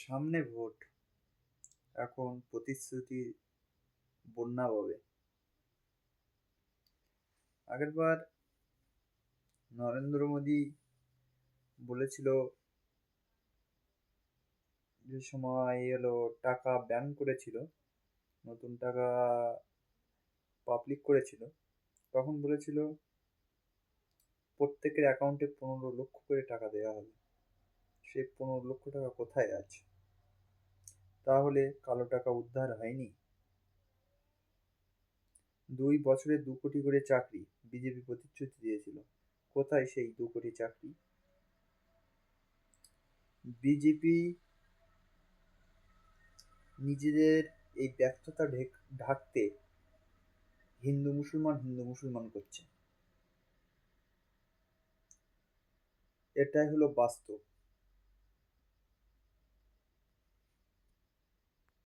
সামনে ভোট, এখন প্রতিশ্রুতি বন্যা ববে। আগেরবার নরেন্দ্র মোদী বলেছিল, যে সময় এলো টাকা ব্যান করেছিল, নতুন টাকা পাবলিক করেছিল, তখন বলেছিল প্রত্যেকের অ্যাকাউন্টে 15 লক্ষ করে টাকা দেওয়া হবে। সেই 15 লক্ষ টাকা কোথায় আছে? তাহলে কালো টাকা উদ্ধার হয়নি? 2 বছরে 2 কোটি করে চাকরি বিজেপি প্রতিশ্রুতি দিয়েছিল, কোথায় সেই 2 কোটি চাকরি? বিজেপি নিজেদের এই ব্যর্থতা ঢাকতে হিন্দু মুসলমান করছে। এটাই হলো বাস্তব।